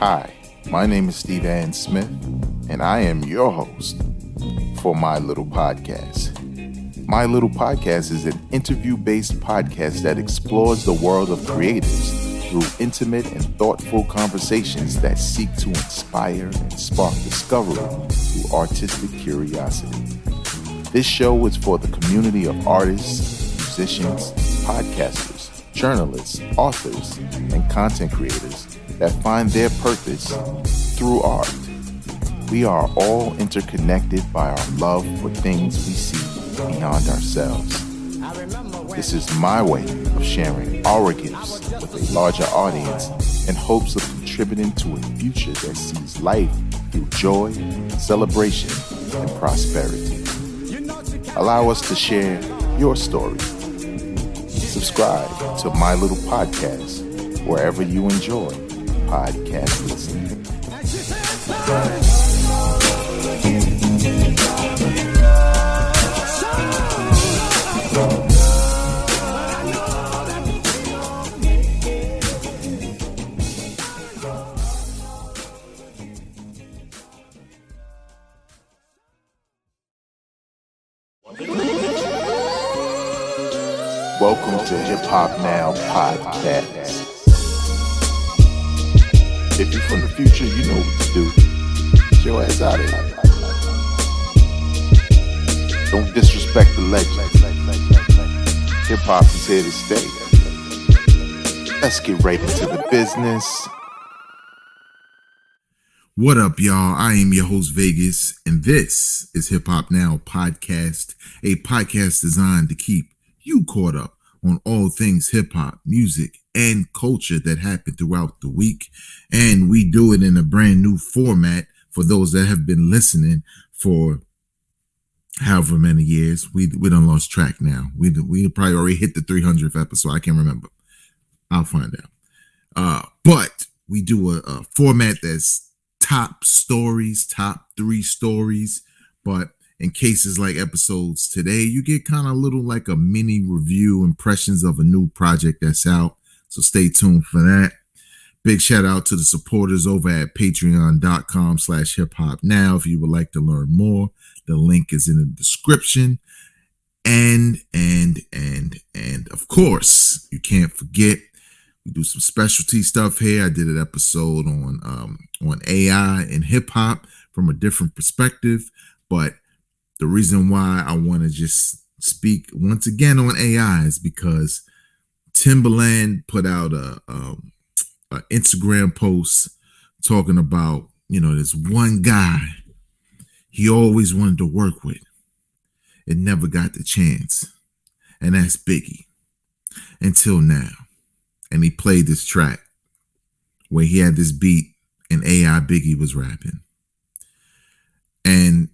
Hi, my name is Steve Ann Smith, and I am your host for My Little Podcast. My Little Podcast is an interview-based podcast that explores the world of creatives through intimate and thoughtful conversations that seek to inspire and spark discovery through artistic curiosity. This show is for the community of artists, musicians, podcasters, journalists, authors, and content creators that find their purpose through art. We are all interconnected by our love for things we see beyond ourselves. This is my way of sharing our gifts with a larger audience in hopes of contributing to a future that sees life through joy, celebration, and prosperity. Allow us to share your story. Subscribe to My Little Podcast wherever you enjoy podcast listening. Welcome to Hip Hop Now Podcast. If you're from the future, you know what to do. Get your ass out of here. Don't disrespect the legend. Hip hop is here to stay. Let's get right into the business. What up, y'all? I am your host, Vegas, and this is Hip Hop Now Podcast, a podcast designed to keep you caught up on all things hip-hop, music, and culture that happen throughout the week. And we do it in a brand new format for those that have been listening for however many years. We done lost track now. We probably already hit the 300th episode. I can't remember. I'll find out. But we do a format that's top stories, top 3 stories. But in cases like episodes today, you get kind of a little like a mini review, impressions of a new project that's out. So stay tuned for that. Big shout out to the supporters over at patreon.com/hiphopnow. If you would like to learn more, the link is in the description. And of course, you can't forget, we do some specialty stuff here. I did an episode on AI and hip hop from a different perspective, but the reason why I want to just speak once again on AI is because Timbaland put out a Instagram post talking about, this one guy he always wanted to work with and never got the chance. And that's Biggie until now. And he played this track where he had this beat and AI Biggie was rapping. And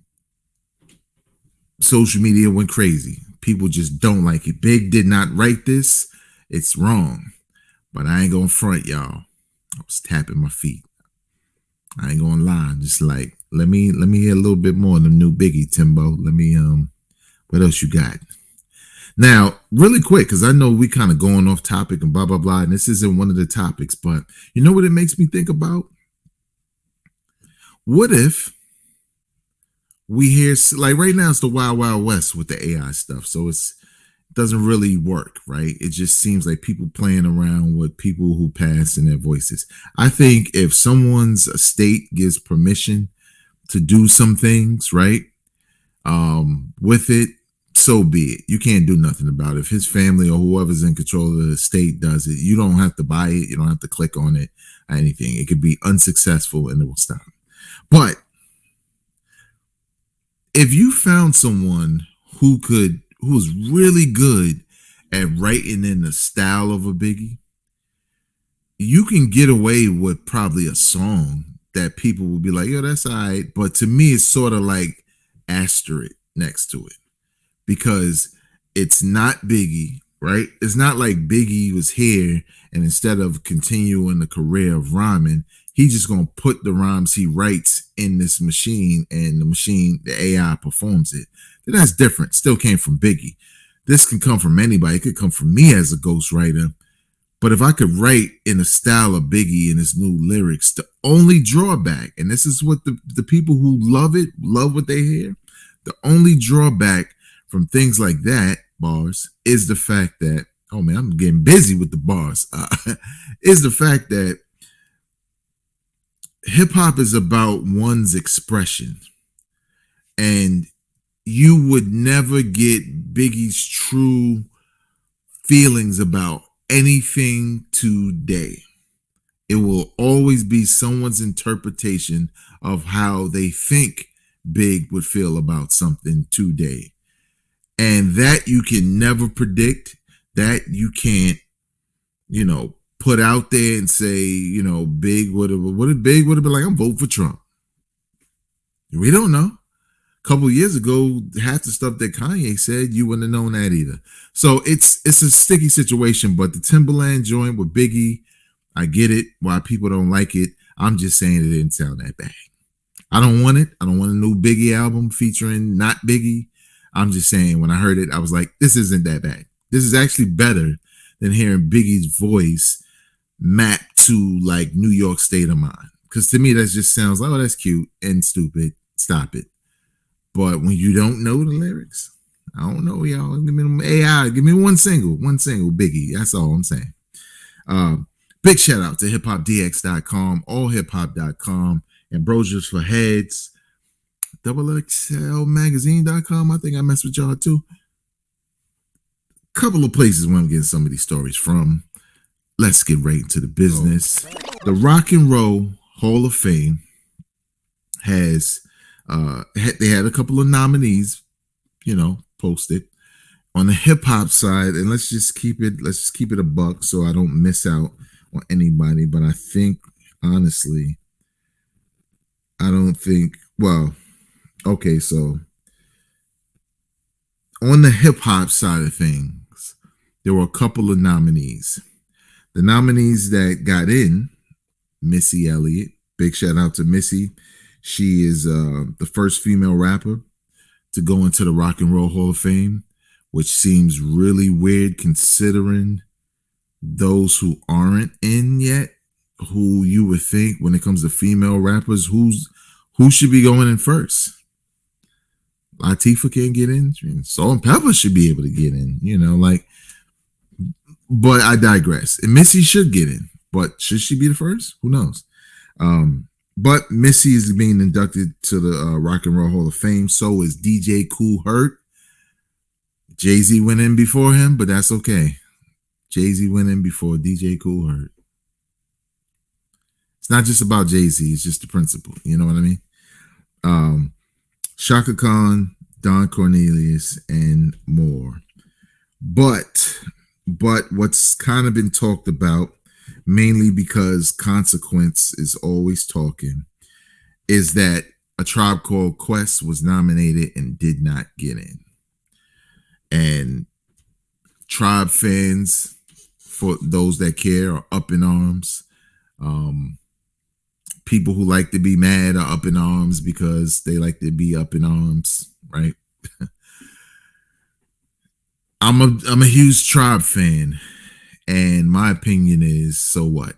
social media went crazy. People just don't like it. Big did not write this. It's wrong. But I ain't gonna front, y'all. I was tapping my feet. I ain't gonna lie. I'm just like, let me hear a little bit more of the new Biggie, Timbo. What else you got? Now, really quick, because I know we kind of going off topic and blah, blah, blah, and this isn't one of the topics, but you know what it makes me think about? What if we hear, like right now it's the Wild Wild West with the AI stuff, so it doesn't really work, right? It just seems like people playing around with people who pass in their voices. I think if someone's estate gives permission to do some things, right, with it, so be it. You can't do nothing about it. If his family or whoever's in control of the estate does it, you don't have to buy it. You don't have to click on it or anything. It could be unsuccessful and it will stop. But if you found someone who was really good at writing in the style of a Biggie, you can get away with probably a song that people will be like, yo, that's all right. But to me, it's sort of like asterisk next to it because it's not Biggie, right? It's not like Biggie was here and instead of continuing the career of rhyming, he's just going to put the rhymes he writes in this machine and the AI performs it. Then that's different. Still came from Biggie. This can come from anybody. It could come from me as a ghostwriter. But if I could write in the style of Biggie and his new lyrics, the only drawback, and this is what the people who love it, love what they hear, the only drawback from things like that, bars, is the fact that, oh man, I'm getting busy with the bars, is the fact that hip hop is about one's expression. And you would never get Biggie's true feelings about anything today. It will always be someone's interpretation of how they think Big would feel about something today. And that you can never predict, that you can't, put out there and say, Big what if Big would have been like, I'm voting for Trump? We don't know. A couple years ago, half the stuff that Kanye said, you wouldn't have known that either. So it's a sticky situation, but the Timberland joint with Biggie, I get it, why people don't like it. I'm just saying it didn't sound that bad. I don't want it. I don't want a new Biggie album featuring not Biggie. I'm just saying when I heard it, I was like, this isn't that bad. This is actually better than hearing Biggie's voice mapped to like New York State of Mind. Because to me, that just sounds like, oh, that's cute and stupid. Stop it. But when you don't know the lyrics, I don't know, y'all. Give me AI. Give me one single Biggie. That's all I'm saying. Big shout out to hiphopdx.com, allhiphop.com, and Brosiers for Heads, XXLmagazine.com. I think I messed with y'all too. Couple of places where I'm getting some of these stories from. Let's get right into the business. The Rock and Roll Hall of Fame has they had a couple of nominees, posted on the hip hop side, and let's just keep it a buck so I don't miss out on anybody. But I think honestly, so on the hip hop side of things, there were a couple of nominees. The nominees that got in, Missy Elliott. Big shout out to Missy. She is the first female rapper to go into the Rock and Roll Hall of Fame, which seems really weird considering those who aren't in yet, who you would think when it comes to female rappers, who should be going in first. Latifah can't get in. Salt-N-Pepa should be able to get in, but I digress. And Missy should get in, but should she be the first? Who knows? But Missy is being inducted to the Rock and Roll Hall of Fame. So is DJ Kool Herc. Jay-Z went in before him, but that's okay. Jay-Z went in before DJ Kool Herc. It's not just about Jay-Z. It's just the principle. You know what I mean? Shaka Khan, Don Cornelius, and more. But what's kind of been talked about, mainly because Consequence is always talking, is that A Tribe Called Quest was nominated and did not get in. And Tribe fans, for those that care, are up in arms. People who like to be mad are up in arms because they like to be up in arms, right? I'm a huge Tribe fan. And my opinion is, so what?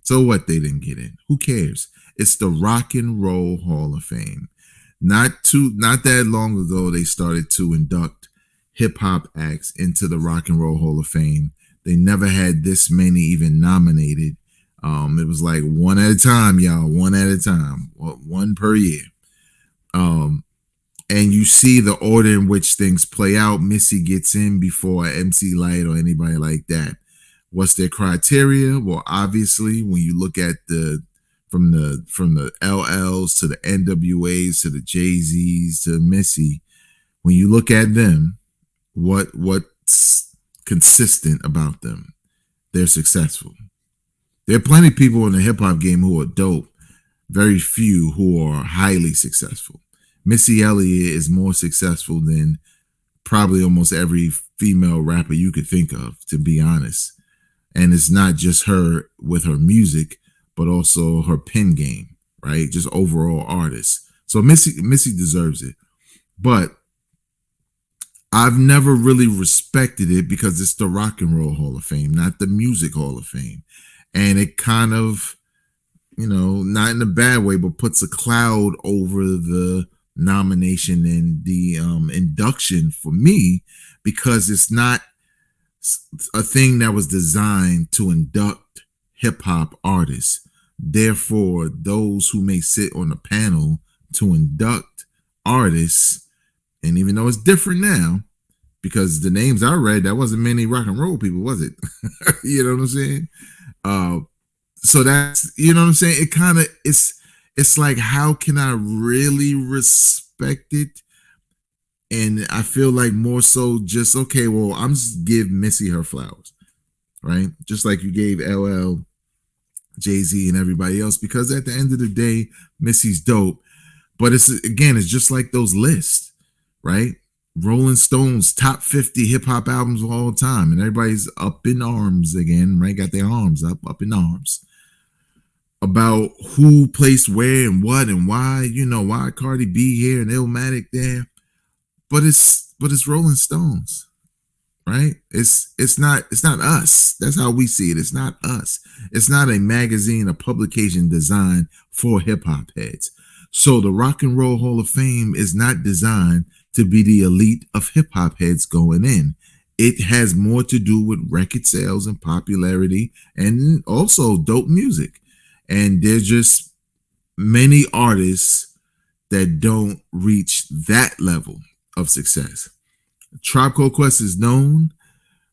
So what they didn't get in? Who cares? It's the Rock and Roll Hall of Fame. Not that long ago, they started to induct hip hop acts into the Rock and Roll Hall of Fame. They never had this many even nominated. It was like one at a time, y'all. One at a time. One per year. And you see the order in which things play out. Missy gets in before MC Lyte or anybody like that. What's their criteria? Well, obviously, when you look at from the LLs to the NWAs to the Jay-Z's to Missy, when you look at them, what's consistent about them? They're successful. There are plenty of people in the hip hop game who are dope. Very few who are highly successful. Missy Elliott is more successful than probably almost every female rapper you could think of, to be honest. And it's not just her with her music, but also her pen game, right? Just overall artist. So Missy deserves it. But I've never really respected it because it's the Rock and Roll Hall of Fame, not the Music Hall of Fame. And it kind of, not in a bad way, but puts a cloud over the nomination and the induction for me, because it's not a thing that was designed to induct hip hop artists. Therefore, those who may sit on the panel to induct artists, and even though it's different now, because the names I read, that wasn't many rock and roll people, was it? You know what I'm saying? So that's, you know what I'm saying? It kind of, it's like, how can I really respect it? And I feel like more so just, okay, well, I'm just give Missy her flowers, right? Just like you gave LL, Jay-Z, and everybody else, because at the end of the day, Missy's dope. But it's just like those lists, right? Rolling Stones top 50 hip hop albums of all time, and everybody's up in arms again, right? Got their arms up in arms about who placed where and what and why. Why Cardi B here and Illmatic there, but it's Rolling Stones, right? It's not us. That's how we see it. It's not us. It's not a magazine, a publication designed for hip hop heads. So the Rock and Roll Hall of Fame is not designed to be the elite of hip hop heads going in. It has more to do with record sales and popularity, and also dope music. And there's just many artists that don't reach that level of success. Tribe Called Quest is known.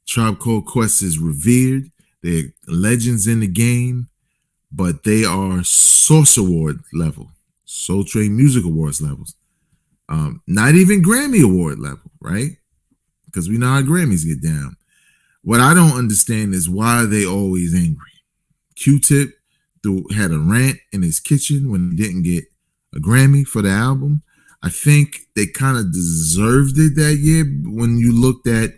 Tribe Called Quest is revered. They're legends in the game, but they are Source Award level, Soul Train Music Awards levels. Not even Grammy Award level, right? Because we know how Grammys get down. What I don't understand is why are they always angry? Q-Tip had a rant in his kitchen when he didn't get a Grammy for the album. I think they kind of deserved it that year when you looked at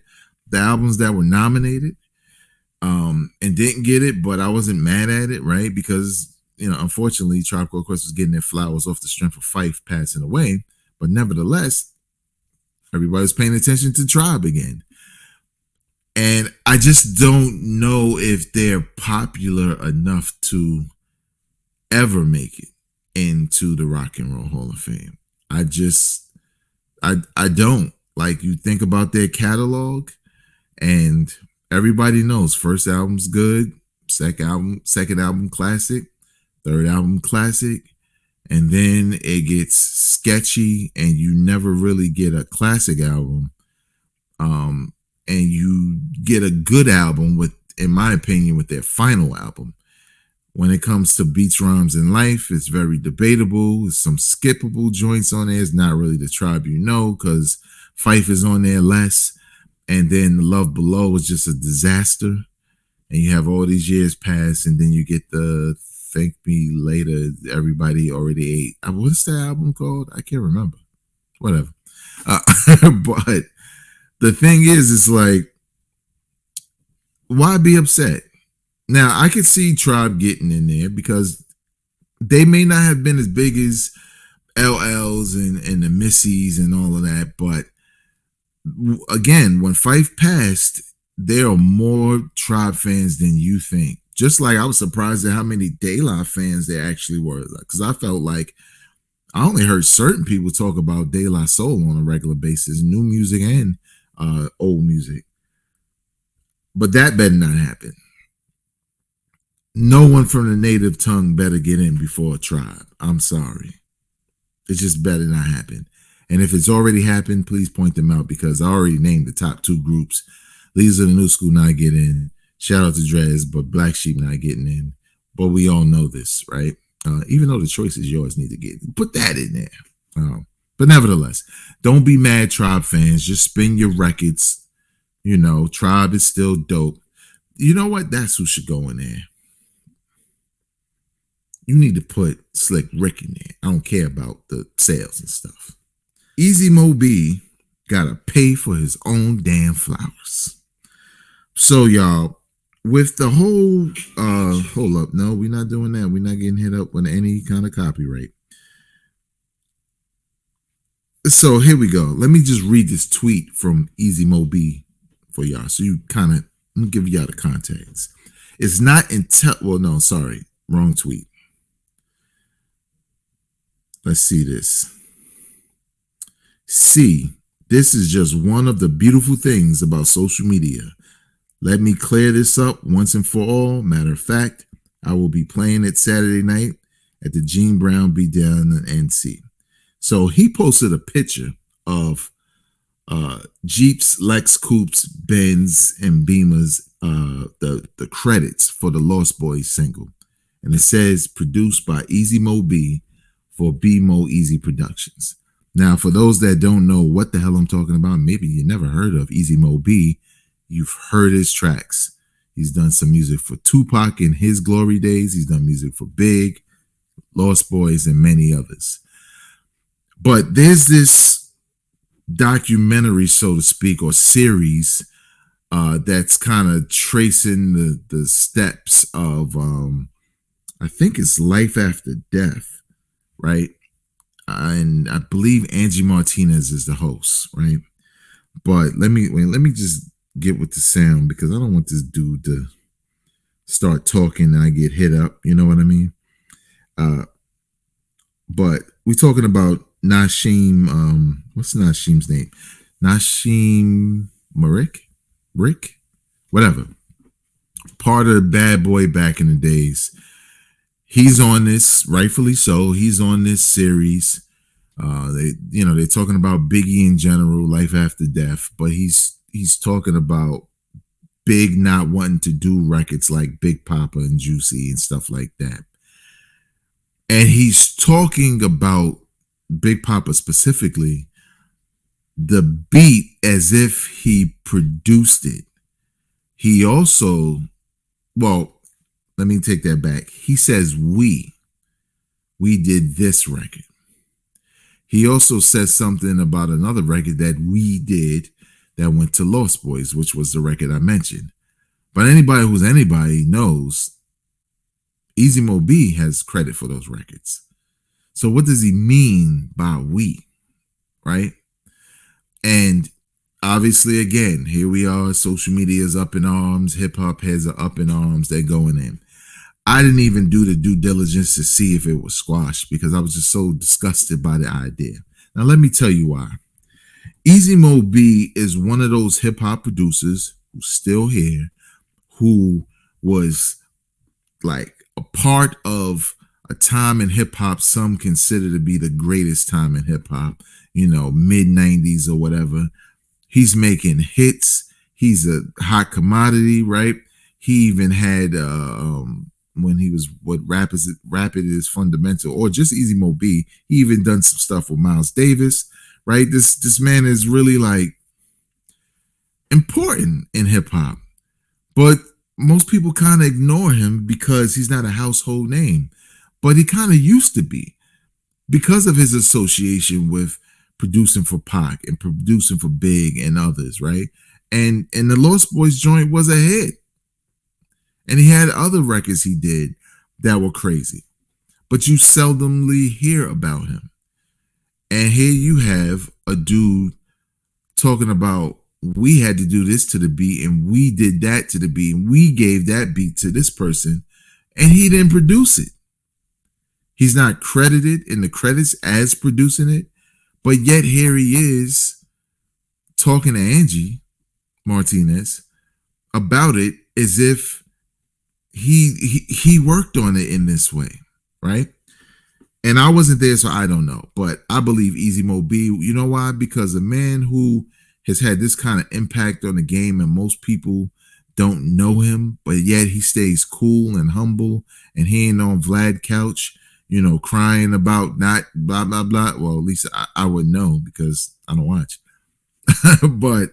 the albums that were nominated, and didn't get it, but I wasn't mad at it, right? Because, unfortunately, Tribe Called Quest was getting their flowers off the strength of Phife passing away. But nevertheless, everybody's paying attention to Tribe again. And I just don't know if they're popular enough to ever make it into the Rock and Roll Hall of Fame. I don't. Like, you think about their catalog, and everybody knows first album's good, second album classic, third album classic, and then it gets sketchy and you never really get a classic album. And you get a good album with, in my opinion, with their final album. When it comes to Beats, Rhymes, and Life, it's very debatable. There's some skippable joints on there. It's not really the Tribe because Phife is on there less. And then Love Below is just a disaster. And you have all these years pass, and then you get the Thank Me Later, Everybody Already Ate. What's that album called? I can't remember. Whatever. But the thing is, it's like, why be upset? Now, I could see Tribe getting in there because they may not have been as big as LLs and the Missies and all of that. But again, when Phife passed, there are more Tribe fans than you think. Just like I was surprised at how many De La fans there actually were. Because I felt like I only heard certain people talk about De La Soul on a regular basis, new music and old music. But that better not happen. No one from the native tongue better get in before a Tribe. I'm sorry. It just better not happen. And if it's already happened, please point them out, because I already named the top two groups. Leaders of the New School not get in. Shout out to Drez, but Black Sheep not getting in. But we all know this, right? Even though the choice is yours, need to put that in there. But nevertheless, don't be mad, Tribe fans. Just spin your records. Tribe is still dope. You know what? That's who should go in there. You need to put Slick Rick in there. I don't care about the sales and stuff. Easy Mo B gotta pay for his own damn flowers. So y'all, with the whole hold up, no, we're not doing that. We're not getting hit up with any kind of copyright. So here we go. Let me just read this tweet from Easy Mo B for y'all. So you kind of, let me give y'all the context. It's not well, no, sorry. Wrong tweet. Let's see this. See, this is just one of the beautiful things about social media. Let me clear this up once and for all. Matter of fact, I will be playing it Saturday night at the Gene Brown Be Down in NC. So he posted a picture of Jeeps, Lex Coupes, Benz, and Beamers, the credits for the Lost Boys single. And it says produced by Easy Mo B for B Mo Easy Productions. Now, for those that don't know what the hell I'm talking about, maybe you never heard of Easy Mo B, you've heard his tracks. He's done some music for Tupac in his glory days. He's done music for Big, Lost Boys, and many others. But there's this documentary, so to speak, or series that's kind of tracing the steps of, I think it's Life After Death, right? And I believe Angie Martinez is the host, right? But let me just get with the sound, because I don't want this dude to start talking and I get hit up. You know what I mean? But we're talking about Nasheem. What's Nasheem's name? Nasheem Rick, whatever. Part of the Bad Boy back in the days. He's on this, rightfully so. He's on this series. They're talking about Biggie in general, Life After Death, but he's talking about Big not wanting to do records like Big Papa and Juicy and stuff like that. And he's talking about Big Papa specifically, the beat as if he produced it. He also, well, let me take that back. He says we did this record. He also says something about another record that we did that went to Lost Boys, which was the record I mentioned. But anybody who's anybody knows Easy Mo B has credit for those records. So what does he mean by we, right? And obviously, again, here we are. Social media is up in arms. Hip hop heads are up in arms. They're going in. I didn't even do the due diligence to see if it was squashed because I was just so disgusted by the idea. Now, let me tell you why. Easy Mo B is one of those hip hop producers who's still here, who was like a part of a time in hip hop some consider to be the greatest time in hip hop, mid 90s or whatever. He's making hits. He's a hot commodity, right? He even had when he was what Rapid is Fundamental, or just Easy Mo B, he even done some stuff with Miles Davis, right? This man is really like important in hip hop, but most people kind of ignore him because he's not a household name, but he kind of used to be because of his association with producing for Pac and producing for Big and others, right? And the Lost Boys joint was a hit. And he had other records he did that were crazy, but you seldomly hear about him. And here you have a dude talking about we had to do this to the beat and we did that to the beat and we gave that beat to this person and he didn't produce it. He's not credited in the credits as producing it, but yet here he is talking to Angie Martinez about it as if he worked on it in this way, right? And I wasn't there, so I don't know. But I believe Easy Mo B, you know why? Because a man who has had this kind of impact on the game and most people don't know him, but yet he stays cool and humble and he ain't on Vlad couch, crying about not blah, blah, blah. Well, at least I would know because I don't watch. But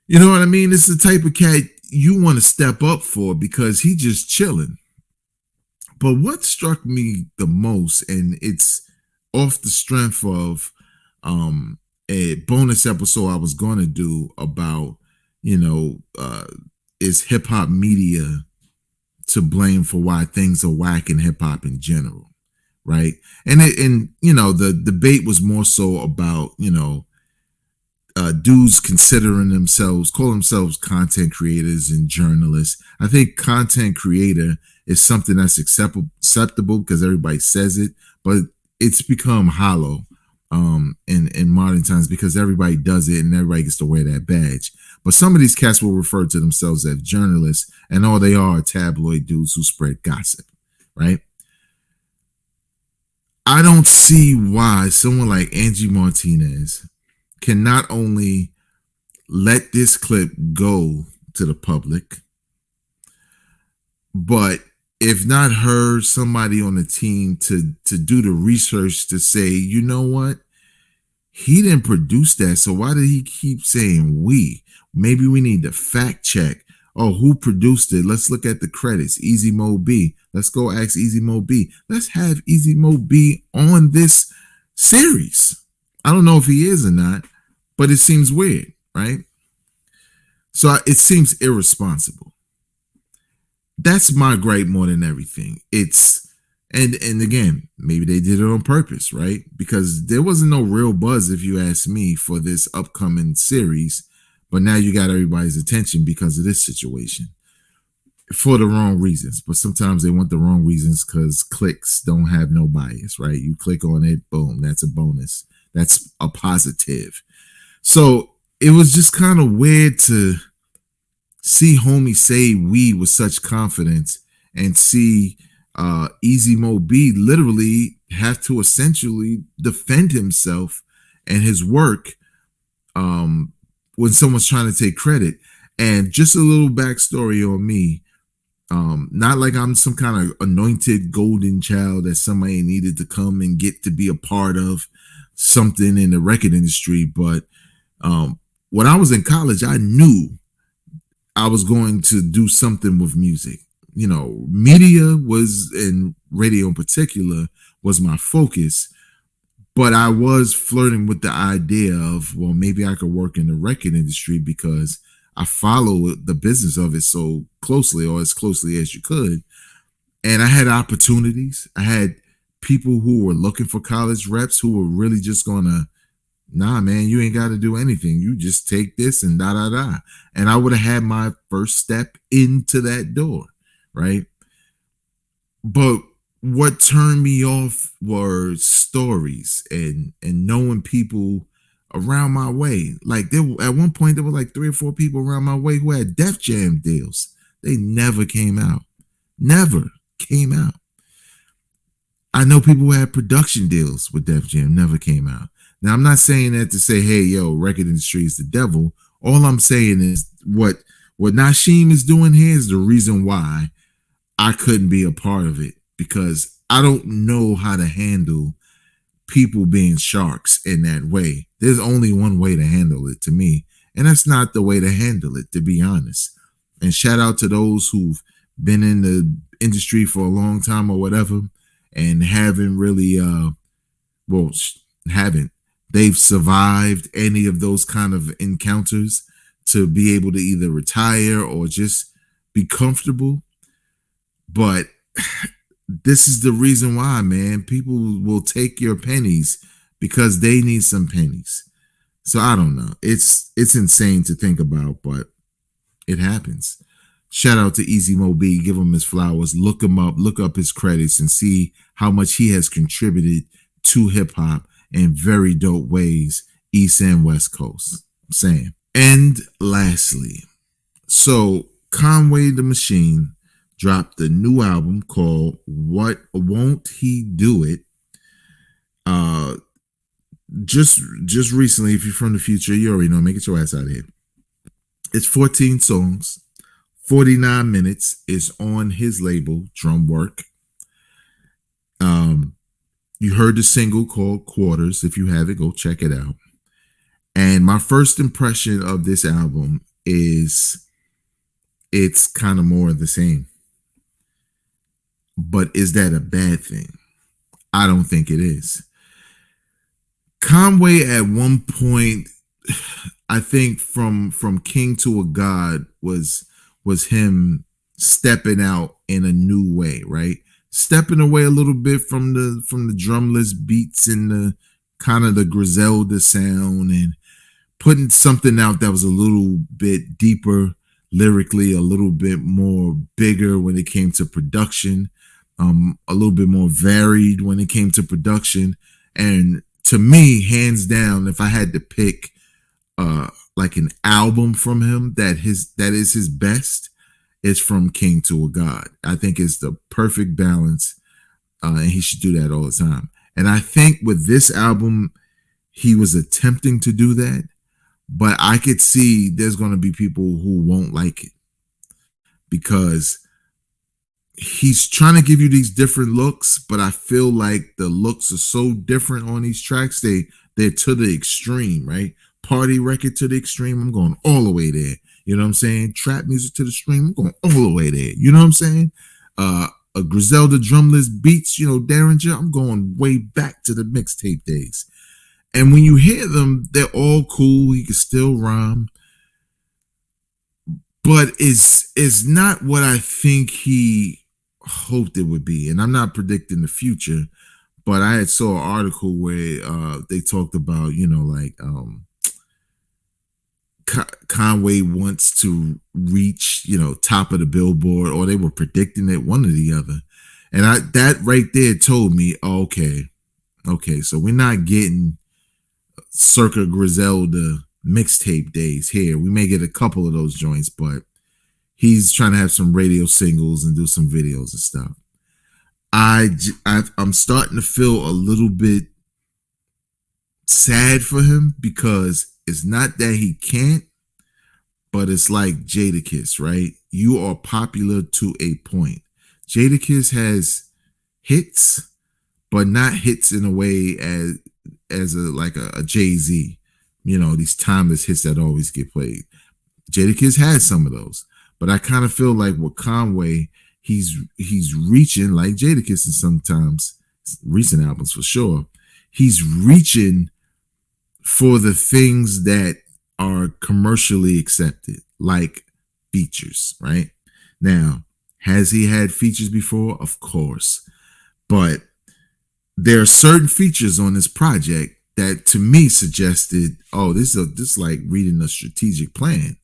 you know what I mean? It's the type of cat you want to step up for because he just chilling. But what struck me the most, and it's off the strength of a bonus episode I was going to do about, is hip hop media to blame for why things are whack in hip hop in general, right? And the debate was more so about dudes call themselves content creators and journalists. I think content creator is something that's acceptable because everybody says it, but it's become hollow in modern times because everybody does it and everybody gets to wear that badge. But some of these cats will refer to themselves as journalists, and all they are tabloid dudes who spread gossip, right? I don't see why someone like Angie Martinez can not only let this clip go to the public, but if not her, somebody on the team to do the research to say, you know what? He didn't produce that, so why did he keep saying we? Maybe we need to fact check. Oh, who produced it? Let's look at the credits. Easy Mo B. Let's go ask Easy Mo B. Let's have Easy Mo B on this series. I don't know if he is or not, but it seems weird, right? So it seems irresponsible. That's my gripe more than everything. And again, maybe they did it on purpose, right? Because there wasn't no real buzz, if you ask me, for this upcoming series. But now you got everybody's attention because of this situation for the wrong reasons. But sometimes they want the wrong reasons because clicks don't have no bias, right? You click on it, boom, that's a bonus. That's a positive. So it was just kind of weird to see homie say we with such confidence and see Easy Mo B literally have to essentially defend himself and his work when someone's trying to take credit. And just a little backstory on me, not like I'm some kind of anointed golden child that somebody needed to come and get to be a part of something in the record industry, but when I was in college, I knew I was going to do something with music. Media was, and radio in particular, was my focus. But I was flirting with the idea of, well, maybe I could work in the record industry because I follow the business of it so closely, or as closely as you could. And I had opportunities. I had people who were looking for college reps who were really just gonna, nah, man, you ain't got to do anything. You just take this and da da da. And I would have had my first step into that door, right? But what turned me off were stories and knowing people around my way. Like at one point there were like 3 or 4 people around my way who had Def Jam deals. They never came out. Never came out. I know people who had production deals with Def Jam, never came out. Now I'm not saying that to say, hey, yo, record industry is the devil. All I'm saying is what Nasheem is doing here is the reason why I couldn't be a part of it, because I don't know how to handle people being sharks in that way. There's only one way to handle it to me, and that's not the way to handle it, to be honest. And shout out to those who've been in the industry for a long time or whatever and haven't really, they've survived any of those kind of encounters to be able to either retire or just be comfortable. But this is the reason why, man. People will take your pennies because they need some pennies. So I don't know. It's insane to think about, but it happens. Shout out to Easy Mo B. Give him his flowers. Look him up. Look up his credits and see how much he has contributed to hip hop in very dope ways, East and West Coast. I'm saying. And lastly, so Conway the Machine dropped a new album called What Won't He Do It? Just recently, if you're from the future, you already know, make it your ass out of here. It's 14 songs, 49 minutes. Is on his label, Drumwork. You heard the single called Quarters. If you have it, go check it out. And my first impression of this album is it's kind of more of the same. But is that a bad thing? I don't think it is. Conway at one point, I think from King to a God was him stepping out in a new way, right? stepping away a little bit from the drumless beats and the kind of the Griselda sound, and putting something out that was a little bit deeper lyrically, a little bit more bigger when it came to production, a little bit more varied when it came to production. And to me, hands down, if I had to pick like an album from him that is his best, it's from King to a God. I think it's the perfect balance, and he should do that all the time. And I think with this album, he was attempting to do that, but I could see there's going to be people who won't like it because he's trying to give you these different looks, but I feel like the looks are so different on these tracks. They're to the extreme, right? Party record to the extreme, I'm going all the way there. You know what I'm saying? Trap music to the extreme, I'm going all the way there. You know what I'm saying? A Griselda drumless beats, Derringer, I'm going way back to the mixtape days. And when you hear them, they're all cool. He can still rhyme. But it's not what I think he hoped it would be. And I'm not predicting the future, but I had saw an article where they talked about, Conway wants to reach, top of the Billboard, or they were predicting it, one or the other. And that right there told me, okay, so we're not getting circa Griselda mixtape days here. We may get a couple of those joints, but he's trying to have some radio singles and do some videos and stuff. I'm starting to feel a little bit sad for him because it's not that he can't, but it's like Jadakiss, right? You are popular to a point. Jadakiss has hits, but not hits in a way as a Jay-Z, these timeless hits that always get played. Jadakiss has some of those, but I kind of feel like with Conway, he's reaching like Jadakiss, and sometimes recent albums for sure. He's reaching for the things that are commercially accepted, like features, right? Now, has he had features before? Of course. But there are certain features on this project that to me suggested, this is like reading a strategic plan,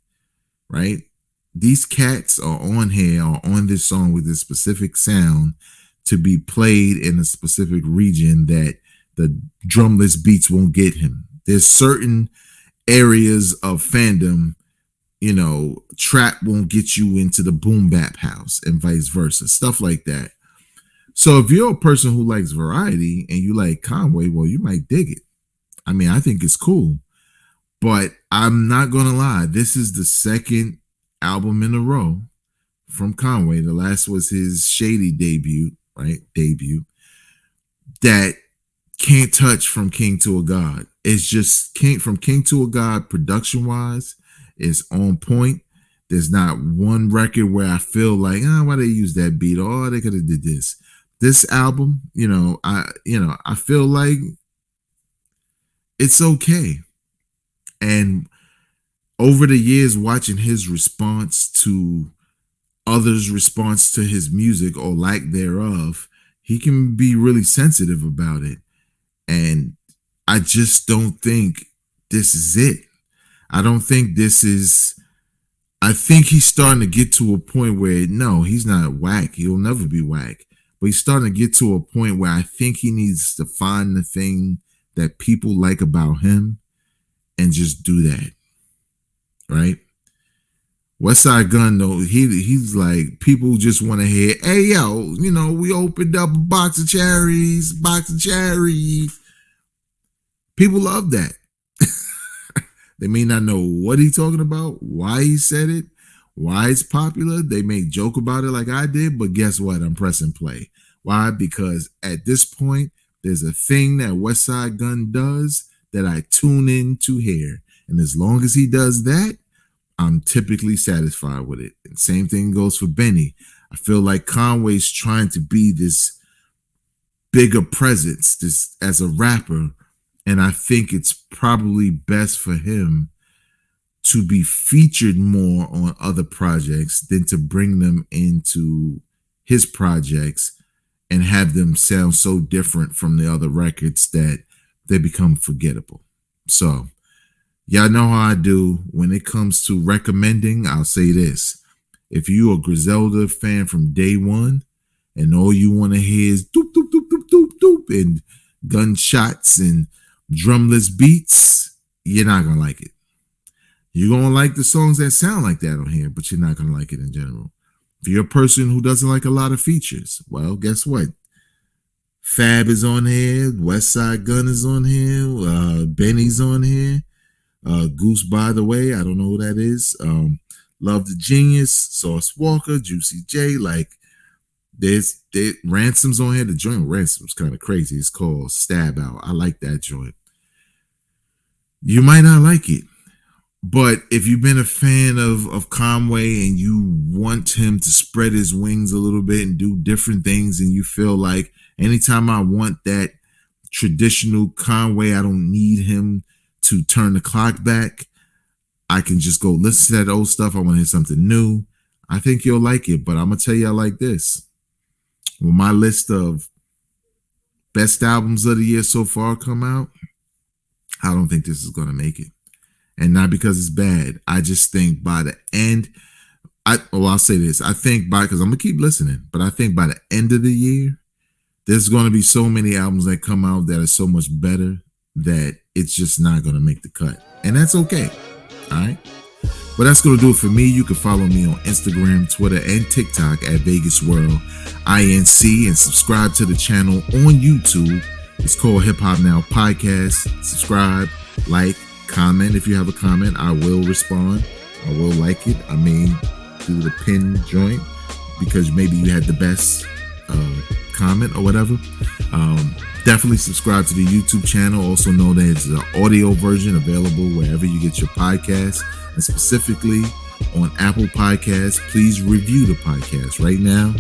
right? These cats are on here, or on this song with this specific sound to be played in a specific region that the drumless beats won't get him. There's certain areas of fandom, trap won't get you into the boom bap house and vice versa, stuff like that. So if you're a person who likes variety and you like Conway, well, you might dig it. I mean, I think it's cool, but I'm not going to lie. This is the second album in a row from Conway. The last was his Shady debut, right? That can't touch from King to a God. It's just from King to a God production wise is on point. There's not one record where I feel like, why they use that beat? Oh, they could have did this. This album, I feel like it's okay. And over the years, watching his response to others' response to his music or lack thereof, he can be really sensitive about it. And I just don't think this is it. I don't think this is, I think he's starting to get to a point where, no, he's not whack. He'll never be whack. But he's starting to get to a point where I think he needs to find the thing that people like about him and just do that. Right? Westside Gunn, though, he's like, people just want to hear, hey, yo, we opened up a box of cherries. People love that. They may not know what he's talking about, why he said it, why it's popular. They may joke about it like I did, but guess what? I'm pressing play. Why? Because at this point, there's a thing that Westside Gunn does that I tune in to hear. And as long as he does that, I'm typically satisfied with it. And same thing goes for Benny. I feel like Conway's trying to be this bigger presence this as a rapper. And I think it's probably best for him to be featured more on other projects than to bring them into his projects and have them sound so different from the other records that they become forgettable. So y'all know how I do when it comes to recommending. I'll say this: if you a Griselda fan from day one and all you want to hear is doop doop doop doop doop doop and gunshots and drumless beats, you're not gonna like it. You're gonna like the songs that sound like that on here, but you're not gonna like it in general. If you're a person who doesn't like a lot of features, well, guess what? Fab is on here, West Side Gun is on here, Benny's on here, Goose by the way, I don't know who that is. Love the Genius, Sauce Walker, Juicy J, like there's Ransom's on here. The joint Ransom's kind of crazy. It's called Stab Out. I like that joint. You might not like it, but if you've been a fan of Conway and you want him to spread his wings a little bit and do different things, and you feel like anytime I want that traditional Conway, I don't need him to turn the clock back, I can just go listen to that old stuff. I want to hear something new. I think you'll like it, but I'm going to tell y'all like this. When my list of best albums of the year so far come out, I don't think this is going to make it. And not because it's bad. I just think by the end, I'll say this. I think because I'm going to keep listening, but I think by the end of the year, there's going to be so many albums that come out that are so much better that it's just not going to make the cut. And that's okay. All right. But that's going to do it for me. You can follow me on Instagram, Twitter, and TikTok at Vegas World INC, and subscribe to the channel on YouTube. It's called Hip Hop Now Podcast. Subscribe, like, comment. If you have a comment, I will respond. I will like it. I may do the pin joint because maybe you had the best comment or whatever. Definitely subscribe to the YouTube channel. Also know that it's an audio version available wherever you get your podcasts, and specifically on Apple Podcasts. Please review the podcast. Right now,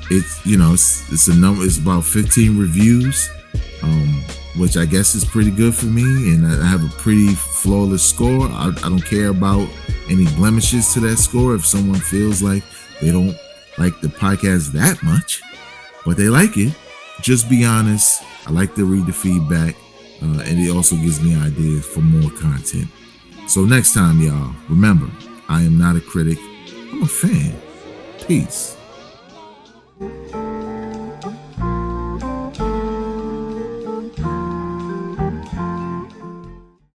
it's a number. It's about 15 reviews, which I guess is pretty good for me, and I have a pretty flawless score. I don't care about any blemishes to that score. If someone feels like they don't like the podcast that much, but they like it, just be honest. I like to read the feedback, and it also gives me ideas for more content. So next time, y'all, remember, I am not a critic. I'm a fan. Peace.